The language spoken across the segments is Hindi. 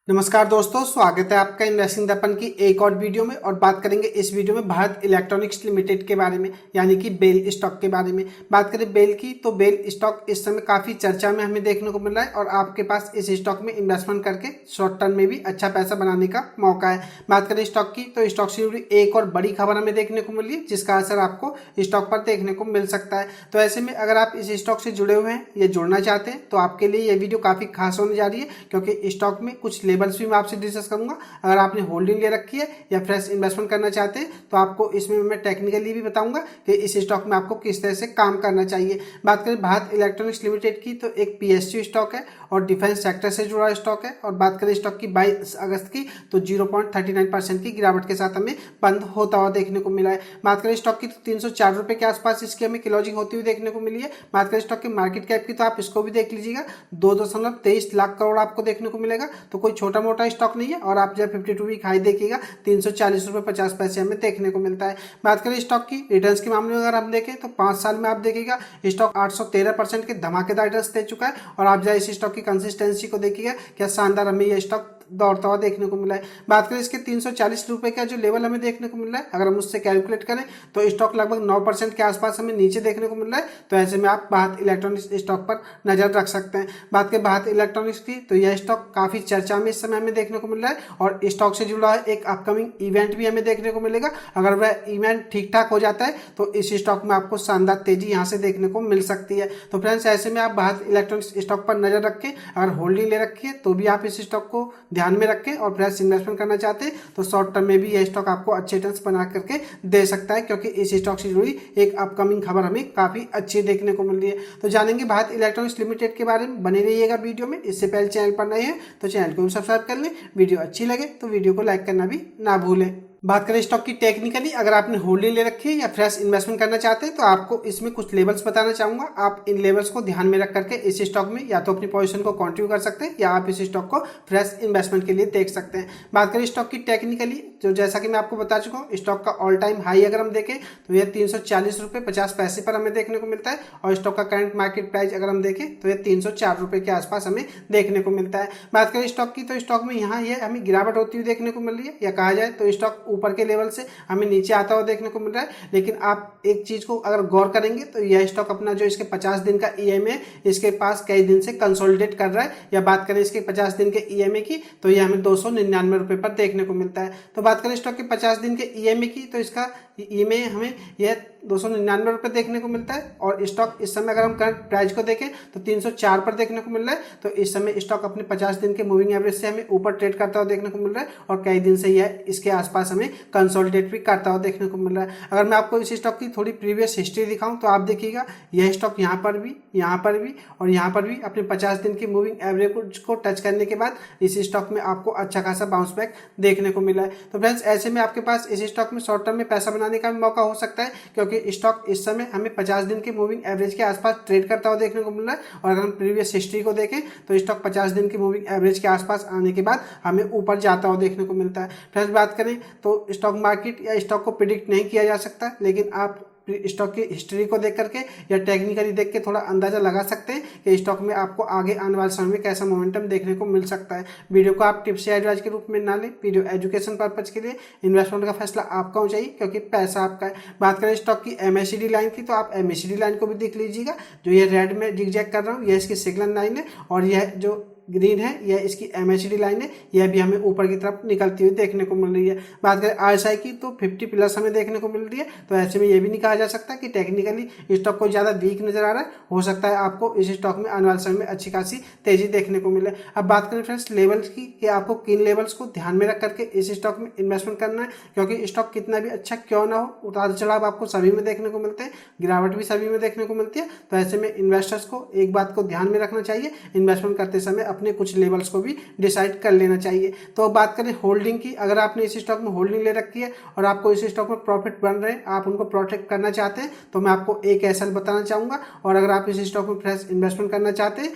नमस्कार दोस्तों, स्वागत है आपका इन्वेस्टिंग दर्पण की एक और वीडियो में। और बात करेंगे इस वीडियो में भारत इलेक्ट्रॉनिक्स लिमिटेड के बारे में, यानी कि बेल स्टॉक के बारे में। बात करें बेल की, तो बेल स्टॉक इस समय काफ़ी चर्चा में हमें देखने को मिल रहा है और आपके पास इस स्टॉक में इन्वेस्टमेंट करके शॉर्ट टर्म में भी अच्छा पैसा बनाने का मौका है। बात करें स्टॉक की, तो स्टॉक से जुड़ी एक और बड़ी खबर हमें देखने को मिली है जिसका असर आपको स्टॉक पर देखने को मिल सकता है। तो ऐसे में अगर आप इस स्टॉक से जुड़े हुए हैं या जुड़ना चाहते हैं तो आपके लिए ये वीडियो काफ़ी खास होने जा रही है, क्योंकि स्टॉक में कुछ लेवल्स भी मैं आपसे डिस्कस करूंगा। अगर आपने होल्डिंग ले रखी है या फ्रेश इन्वेस्टमेंट करना चाहते हैं तो आपको इसमें मैं टेक्निकली भी बताऊंगा कि इस स्टॉक में आपको किस तरह से काम करना चाहिए। बात करें भारत इलेक्ट्रॉनिक्स लिमिटेड की, तो एक पीएसयू स्टॉक है और डिफेंस सेक्टर से जुड़ा स्टॉक है। और बात करें स्टॉक की 22 अगस्त की, तो 0.39% की गिरावट के साथ हमें बंद होता हुआ देखने को मिला है। बात करें स्टॉक की, तो 304 रुपये के आसपास इसकी हमें क्लोजिंग होती हुई देखने को मिली है। बात करें स्टॉक की मार्केट कैप की, तो आप इसको भी देख लीजिएगा, 2.23 लाख करोड़ आपको देखने को मिलेगा। तो कोई छोटा मोटा स्टॉक नहीं है। और आप जब 52 वीक हाई देखिएगा, 340 रुपये 50 पैसे हमें देखने को मिलता है। बात करें स्टॉक की रिटर्न्स के मामले में अगर हम देखें, तो 5 साल में आप देखिएगा स्टॉक 813% के धमाकेदार रिटर्न्स दे चुका है। और आप जाए इस स्टॉक की कंसिस्टेंसी को देखिएगा, क्या शानदार हमें यह स्टॉक दौड़ता हुआ देखने को मिला है। बात करें इसके 340 रुपये का जो लेवल हमें देखने को मिल रहा है, अगर हम उससे कैलकुलेट करें तो स्टॉक लगभग 9% के आसपास हमें नीचे देखने को मिल रहा है। तो ऐसे में आप भारत इलेक्ट्रॉनिक्स स्टॉक पर नजर रख सकते हैं। बात करें भारत इलेक्ट्रॉनिक्स की, तो यह स्टॉक काफी चर्चा में इस समय हमें देखने को मिल रहा है और स्टॉक से जुड़ा एक अपकमिंग इवेंट भी हमें देखने को मिलेगा। अगर वह इवेंट ठीक ठाक हो जाता है तो इस स्टॉक में आपको शानदार तेजी यहाँ से देखने को मिल सकती है। तो फ्रेंड्स, ऐसे में आप भारत इलेक्ट्रॉनिक्स स्टॉक पर नजर रखें। अगर होल्डिंग ले रखी है तो भी आप इस स्टॉक को ध्यान में रखें, और फ्रेश इन्वेस्टमेंट करना चाहते हैं तो शॉर्ट टर्म में भी यह स्टॉक आपको अच्छे रिटर्न्स बना करके दे सकता है, क्योंकि इस स्टॉक से जुड़ी एक अपकमिंग खबर हमें काफी अच्छी देखने को मिल रही है। तो जानेंगे भारत इलेक्ट्रॉनिक्स लिमिटेड के बारे में, बने रहिएगा वीडियो में। इससे पहले चैनल पर नए हैं तो चैनल को भी सब्सक्राइब कर लें। वीडियो अच्छी लगे तो वीडियो को लाइक करना भी ना भूलें। बात करें स्टॉक की टेक्निकली, अगर आपने होल्डिंग ले रखी है या फ्रेश इन्वेस्टमेंट करना चाहते हैं तो आपको इसमें कुछ लेवल्स बताना चाहूंगा। आप इन लेवल्स को ध्यान में रख करके इस स्टॉक में या तो अपनी पोजीशन को कंटिन्यू कर सकते हैं या आप इस स्टॉक को फ्रेश इन्वेस्टमेंट के लिए देख सकते हैं। बात करें स्टॉक की टेक्निकली, तो जैसा कि मैं आपको बता चुका हूँ, स्टॉक का ऑल टाइम हाई अगर हम देखें तो यह 340 रुपये 50 पैसे पर हमें देखने को मिलता है। और स्टॉक का करंट मार्केट प्राइस अगर हम देखें तो यह 304 रुपये के आसपास हमें देखने को मिलता है। बात करें स्टॉक की, तो स्टॉक में यहाँ यह हमें गिरावट होती हुई देखने को मिल रही है, या कहा जाए तो स्टॉक ऊपर के लेवल से हमें नीचे आता हुआ देखने को मिल रहा है। लेकिन आप एक चीज को अगर गौर करेंगे तो यह स्टॉक अपना जो इसके 50 दिन का ईएमए है, इसके पास कई दिन से कंसोलिडेट कर रहा है। या बात करें इसके 50 दिन के ईएमए की, तो यह हमें 299 रुपये पर देखने को मिलता है। तो बात करें स्टॉक के 50 दिन के ईएमए की, तो इसका ईएमए हमें यह 299 रुपये देखने को मिलता है। और स्टॉक इस समय अगर हम करंट प्राइस को देखें तो 304 पर देखने को मिल रहा है। तो इस समय स्टॉक अपने 50 दिन के मूविंग एवरेज से हमें ऊपर ट्रेड करता हुआ देखने को मिल रहा है और कई दिन से यह इसके आसपास हमें कंसोलिडेट भी करता हुआ देखने को मिल रहा है। अगर मैं आपको इस स्टॉक की थोड़ी प्रीवियस हिस्ट्री दिखाऊं तो आप देखिएगा, यह स्टॉक यहाँ पर भी, यहाँ पर भी और यहाँ पर भी अपने 50 दिन की मूविंग एवरेज को टच करने के बाद इस स्टॉक में आपको अच्छा खासा बाउंस बैक देखने को मिला है। तो फ्रेंड्स, ऐसे में आपके पास इस स्टॉक में शॉर्ट टर्म में पैसा बनाने का भी मौका हो सकता है, क्योंकि स्टॉक इस समय हमें 50 दिन के मूविंग एवरेज के आसपास ट्रेड करता हुआ देखने को मिल रहा है। और अगर हम प्रीवियस हिस्ट्री को देखें तो स्टॉक 50 दिन की मूविंग एवरेज के आसपास आने के बाद हमें ऊपर जाता हुआ देखने को मिलता है। फ्रेंड्स, बात करें तो स्टॉक मार्केट या स्टॉक को प्रिडिक्ट नहीं किया जा सकता, लेकिन आप स्टॉक की हिस्ट्री को देख करके या टेक्निकली देख के थोड़ा अंदाजा लगा सकते हैं कि स्टॉक में आपको आगे आने वाले समय में कैसा मोमेंटम देखने को मिल सकता है। वीडियो को आप टिप्स या एडवाइस के रूप में ना लें, वीडियो एजुकेशन पर्पज के लिए, इन्वेस्टमेंट का फैसला आपका होना चाहिए, क्योंकि पैसा आपका है। बात करें स्टॉक की एमएसीडी लाइन की, तो आप एमएसीडी लाइन को भी देख लीजिएगा। जो ये रेड में जिगजैग कर रहा हूँ यह इसकी सिग्नल लाइन है, और यह जो ग्रीन है यह इसकी एमएसीडी लाइन है, यह भी हमें ऊपर की तरफ निकलती हुई देखने को मिल रही है। बात करें आरएसआई की, तो 50 प्लस हमें देखने को मिल रही है। तो ऐसे में यह भी नहीं कहा जा सकता कि टेक्निकली स्टॉक को ज्यादा वीक नजर आ रहा है। हो सकता है आपको इस स्टॉक में आने वाले समय में अच्छी खासी तेजी देखने को मिले। अब बात करें फ्रेंड्स लेवल्स की, कि आपको किन लेवल्स को ध्यान में रख करके इस स्टॉक में इन्वेस्टमेंट करना है, क्योंकि स्टॉक कितना भी अच्छा क्यों ना हो, उतार चढ़ाव आपको सभी में देखने को मिलते हैं, गिरावट भी सभी में देखने को मिलती है। तो ऐसे में इन्वेस्टर्स को एक बात को ध्यान में रखना चाहिए, इन्वेस्टमेंट करते समय अपने कुछ लेवल्स को भी डिसाइड कर लेना चाहिए। तो बात करें होल्डिंग की, अगर आपने इस स्टॉक में होल्डिंग ले रखी है और आपको इस स्टॉक में प्रॉफिट बन रहे हैं, आप उनको प्रोटेक्ट करना चाहते हैं, तो मैं आपको एक एसएल बताना चाहूंगा। और अगर आप इस स्टॉक में फ्रेश इन्वेस्टमेंट करना चाहते हैं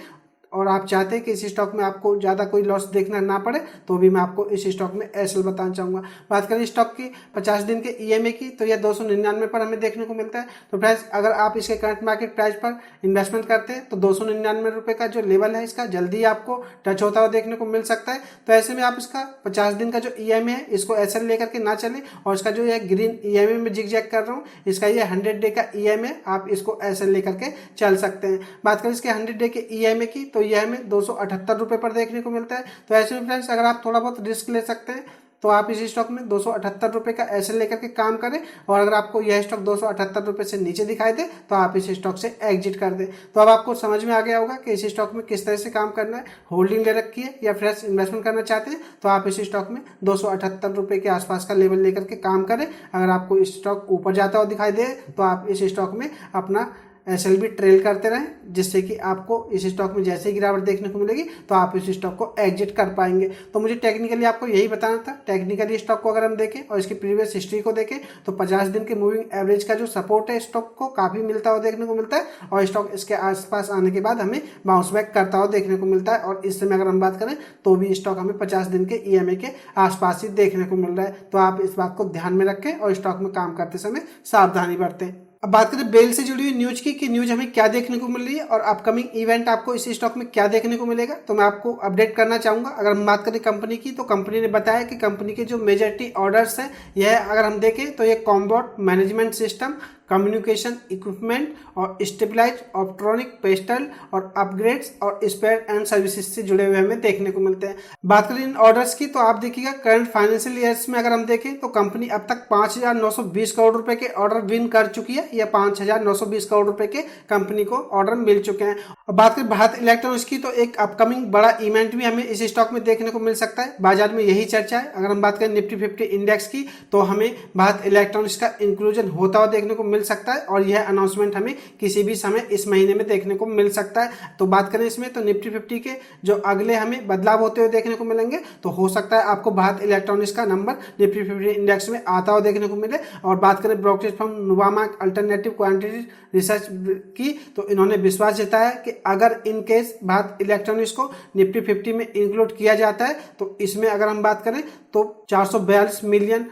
और आप चाहते हैं कि इस स्टॉक में आपको ज़्यादा कोई लॉस देखना ना पड़े, तो भी मैं आपको इस स्टॉक में एसएल बताना चाहूँगा। बात करें स्टॉक की 50 दिन के ईएमए की, तो यह 299 पर हमें देखने को मिलता है। तो फ्रेंड्स, अगर आप इसके करंट मार्केट प्राइस पर इन्वेस्टमेंट करते हैं तो 299 रुपये का जो लेवल है इसका जल्दी आपको टच होता हुआ देखने को मिल सकता है। तो ऐसे में आप इसका 50 दिन का जो ईएमए है इसको एसएल लेकर के ना चलें, और इसका जो यह ग्रीन ईएमए में जिग जैग कर रहा हूँ, इसका ये 100 डे का ईएमए, आप इसको एसएल लेकर के चल सकते हैं। बात करें इसके 100 डे के ईएमए की, तो यह हमें 278 रुपये पर देखने को मिलता है। तो ऐसे में फ्रेंड्स, अगर आप थोड़ा बहुत रिस्क ले सकते हैं तो आप इस स्टॉक में 278 रुपये का एसएल लेकर के काम करें, और अगर आपको यह स्टॉक 278 रुपये से नीचे दिखाई दे तो आप इस स्टॉक से एग्जिट कर दें। तो अब आपको समझ में आ गया होगा कि इस स्टॉक में किस तरह से काम करना है। होल्डिंग ले रखी है या फ्रेश इन्वेस्टमेंट करना चाहते हैं तो आप इस स्टॉक में 278 रुपये के आसपास का लेवल लेकर के काम करें। अगर आपको स्टॉक ऊपर जाता हुआ दिखाई दे तो आप इस स्टॉक में अपना एसएल भी ट्रेल करते रहें, जिससे कि आपको इस स्टॉक में जैसे ही गिरावट देखने को मिलेगी तो आप इस स्टॉक को एग्जिट कर पाएंगे। तो मुझे टेक्निकली आपको यही बताना था। टेक्निकली स्टॉक को अगर हम देखें और इसकी प्रीवियस हिस्ट्री को देखें तो 50 दिन के मूविंग एवरेज का जो सपोर्ट है स्टॉक को काफ़ी मिलता हुआ देखने को मिलता है, और स्टॉक इसके आसपास आने के बाद हमें बाउंस बैक करता हुआ देखने को मिलता है। और इस समय अगर हम बात करें तो भी स्टॉक हमें 50 दिन के ईएमए के आसपास ही देखने को मिल रहा है। तो आप इस बात को ध्यान में रखें और स्टॉक में काम करते समय सावधानी बरतें। अब बात करें बेल से जुड़ी हुई न्यूज की, कि न्यूज हमें क्या देखने को मिल रही है और अपकमिंग इवेंट आपको इस स्टॉक में क्या देखने को मिलेगा, तो मैं आपको अपडेट करना चाहूंगा। अगर हम बात करें कंपनी की, तो कंपनी ने बताया कि कंपनी के जो मेजॉरिटी ऑर्डर्स हैं यह अगर हम देखें तो ये combat management system, communication equipment और स्टेबलाइज ऑप्ट्रॉनिक पेस्टल और अपग्रेड्स और स्पेयर एंड सर्विसेज से जुड़े हुए हमें देखने को मिलते हैं। बात करें इन ऑर्डर्स की, तो आप देखिएगा करंट फाइनेंशियल ईयर्स में अगर हम देखें तो कंपनी अब तक 5,920 करोड़ रुपए के ऑर्डर विन कर चुकी है, या 5,920 करोड़ रुपए के कंपनी को ऑर्डर मिल चुके हैं। और बात करें भारत इलेक्ट्रॉनिक्स की, तो एक अपकमिंग बड़ा इवेंट भी हमें इस स्टॉक में देखने को मिल सकता है। बाजार में यही चर्चा है। अगर हम बात करें निफ्टी 50 इंडेक्स की, तो हमें भारत इलेक्ट्रॉनिक्स का इंक्लूजन होता हुआ देखने को मिल सकता है, और यह अनाउंसमेंट हमें किसी भी समय इस महीने में देखने को मिल सकता है। तो बात करें इसमें, तो निफ्टी 50 के जो अगले हमें बदलाव होते हुए देखने को मिलेंगे, तो हो सकता है आपको भारत इलेक्ट्रॉनिक्स का नंबर निफ्टी 50 इंडेक्स में आता हुआ देखने को मिले। और बात करें brokerage firm Nuvama alternative quantity research की, तो इन्होंने विश्वास जताया कि अगर इन केस भारत इलेक्ट्रॉनिक्स को निफ्टी 50 में इंक्लूड किया जाता है तो इसमें अगर हम बात करें तो $442 मिलियन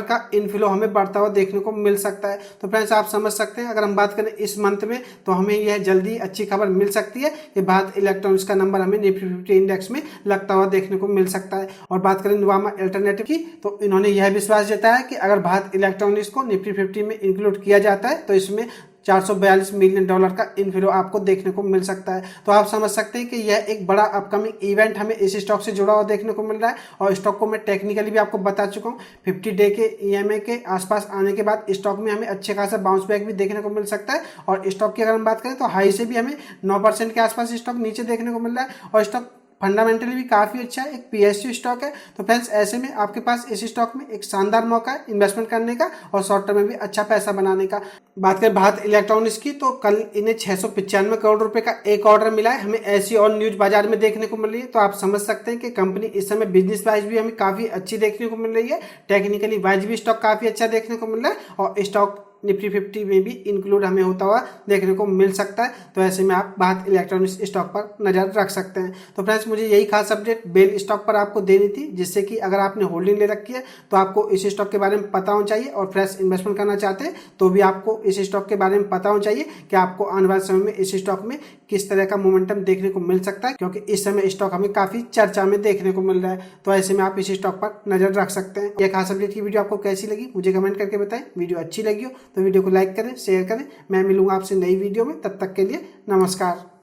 का इनफ्लो हमें बढ़ता हुआ देखने को मिल सकता है। तो फ्रेंड्स, आप समझ सकते हैं, अगर हम बात करें इस मंथ में तो हमें यह जल्दी अच्छी खबर मिल सकती है कि भारत इलेक्ट्रॉनिक्स का नंबर हमें निफ्टी 50 इंडेक्स में लगता हुआ देखने को मिल सकता है। और बात करें नुवामा अल्टरनेटिव की, तो इन्होंने यह विश्वास जताया कि अगर भारत इलेक्ट्रॉनिक्स को निफ्टी 50 में इंक्लूड किया जाता है तो इसमें $442 मिलियन का इनफ्लो आपको देखने को मिल सकता है। तो आप समझ सकते हैं कि यह एक बड़ा अपकमिंग इवेंट हमें इस स्टॉक से जुड़ा हुआ देखने को मिल रहा है। और स्टॉक को मैं टेक्निकली भी आपको बता चुका हूँ। 50 डे के ईएमए के आसपास आने के बाद स्टॉक में हमें अच्छे खासा बाउंस बैक भी देखने को मिल सकता है। और स्टॉक की अगर हम बात करें तो हाई से भी हमें 9% के आसपास स्टॉक नीचे देखने को मिल रहा है, और स्टॉक फंडामेंटली भी काफ़ी अच्छा है, एक पीएसयू स्टॉक है। तो फ्रेंड्स, ऐसे में आपके पास इस स्टॉक में एक शानदार मौका है इन्वेस्टमेंट करने का और शॉर्ट टर्म में भी अच्छा पैसा बनाने का। बात करें भारत इलेक्ट्रॉनिक्स की, तो कल इन्हें 695 करोड़ रुपए का एक ऑर्डर मिला है। हमें ऐसी और न्यूज बाजार में देखने को मिल रही है। तो आप समझ सकते हैं कि कंपनी इस समय बिजनेस वाइज भी हमें काफ़ी अच्छी देखने को मिल रही है। टेक्निकली वाइज भी स्टॉक काफ़ी अच्छा देखने को मिल रहा है, और स्टॉक निफ्टी 50 में भी इंक्लूड हमें होता हुआ देखने को मिल सकता है। तो ऐसे में आप भारत इलेक्ट्रॉनिक्स स्टॉक पर नजर रख सकते हैं। तो फ्रेंड्स, मुझे यही खास अपडेट बेल स्टॉक पर आपको देनी थी, जिससे कि अगर आपने होल्डिंग ले रखी है तो आपको इस स्टॉक के बारे में पता होना चाहिए, और फ्रेश इन्वेस्टमेंट करना चाहते हैं तो भी आपको इस स्टॉक के बारे में पता होना चाहिए कि आपको आने वाले समय में इस स्टॉक में किस तरह का मोमेंटम देखने को मिल सकता है, क्योंकि इस समय स्टॉक हमें काफ़ी चर्चा में देखने को मिल रहा है। तो ऐसे में आप इस स्टॉक पर नजर रख सकते हैं। यह खास अपडेट की वीडियो आपको कैसी लगी मुझे कमेंट करके बताएं। वीडियो अच्छी लगी हो तो वीडियो को लाइक करें, शेयर करें। मैं मिलूंगा आपसे नई वीडियो में, तब तक के लिए नमस्कार।